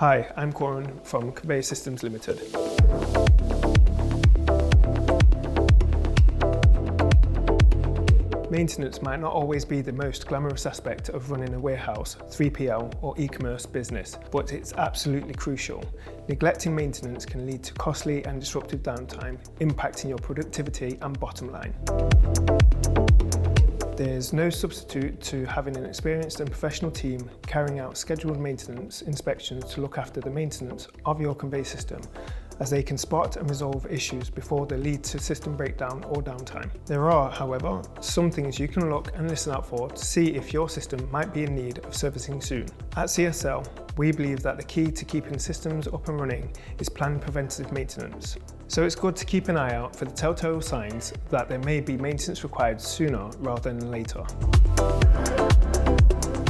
Hi, I'm Corin from Conveyor Systems Limited. Maintenance might not always be the most glamorous aspect of running a warehouse, 3PL or e-commerce business, but it's absolutely crucial. Neglecting maintenance can lead to costly and disruptive downtime, impacting your productivity and bottom line. There's no substitute to having an experienced and professional team carrying out scheduled maintenance inspections to look after the maintenance of your conveyor system, as they can spot and resolve issues before they lead to system breakdown or downtime. There are, however, some things you can look and listen out for to see if your system might be in need of servicing soon. At CSL, we believe that the key to keeping systems up and running is planned preventative maintenance. So it's good to keep an eye out for the telltale signs that there may be maintenance required sooner rather than later.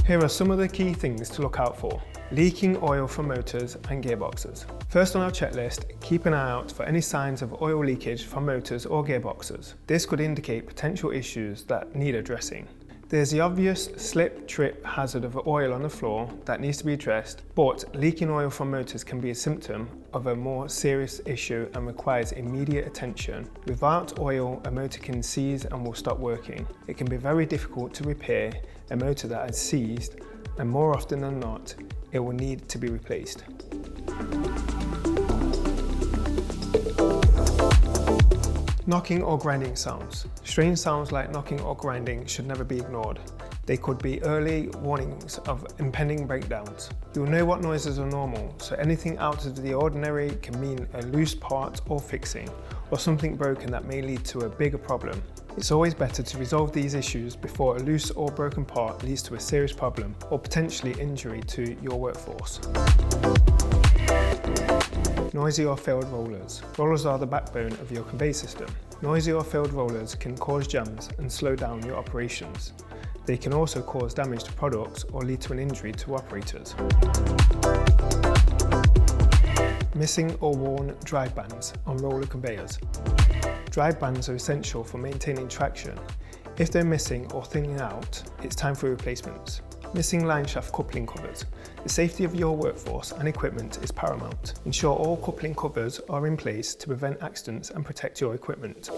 Here are some of the key things to look out for. Leaking oil from motors and gearboxes. First on our checklist, keep an eye out for any signs of oil leakage from motors or gearboxes. This could indicate potential issues that need addressing. There's the obvious slip-trip hazard of oil on the floor that needs to be addressed, but leaking oil from motors can be a symptom of a more serious issue and requires immediate attention. Without oil, a motor can seize and will stop working. It can be very difficult to repair a motor that has seized, and more often than not, it will need to be replaced. Knocking or grinding sounds. Strange sounds like knocking or grinding should never be ignored. They could be early warnings of impending breakdowns. You'll know what noises are normal, so anything out of the ordinary can mean a loose part or fixing, or something broken that may lead to a bigger problem. It's always better to resolve these issues before a loose or broken part leads to a serious problem or potentially injury to your workforce. Noisy or failed rollers. Rollers are the backbone of your conveyor system. Noisy or failed rollers can cause jams and slow down your operations. They can also cause damage to products or lead to an injury to operators. Missing or worn drive bands on roller conveyors. Drive bands are essential for maintaining traction. If they're missing or thinning out, it's time for replacements. Missing line shaft coupling covers. The safety of your workforce and equipment is paramount. Ensure all coupling covers are in place to prevent accidents and protect your equipment.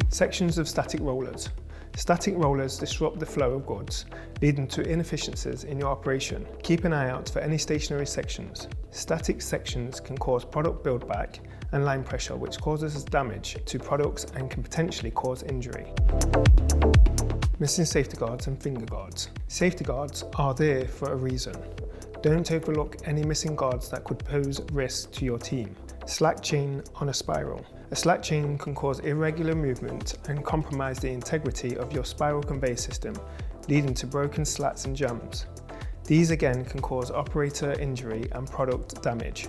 Sections of static rollers. Static rollers disrupt the flow of goods, leading to inefficiencies in your operation. Keep an eye out for any stationary sections. Static sections can cause product build back and line pressure, which causes damage to products and can potentially cause injury. Missing safety guards and finger guards. Safety guards are there for a reason. Don't overlook any missing guards that could pose risk to your team. Slack chain on a spiral. A slack chain can cause irregular movement and compromise the integrity of your spiral conveyor system, leading to broken slats and jams. These again can cause operator injury and product damage.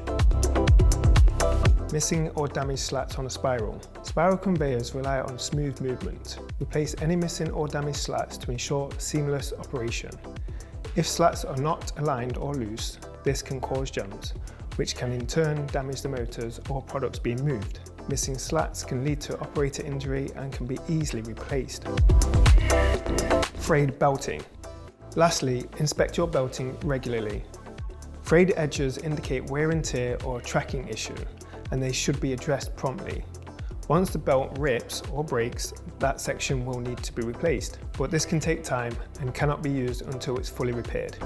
Missing or damaged slats on a spiral. Spiral conveyors rely on smooth movement. Replace any missing or damaged slats to ensure seamless operation. If slats are not aligned or loose, this can cause jams, which can in turn damage the motors or products being moved. Missing slats can lead to operator injury and can be easily replaced. Frayed belting. Lastly, inspect your belting regularly. Frayed edges indicate wear and tear or a tracking issue, and they should be addressed promptly. Once the belt rips or breaks, that section will need to be replaced, but this can take time and cannot be used until it's fully repaired.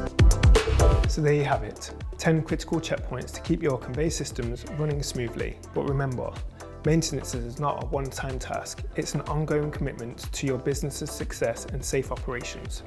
So there you have it, 10 critical checkpoints to keep your conveyor systems running smoothly. But remember, maintenance is not a one-time task, it's an ongoing commitment to your business's success and safe operations.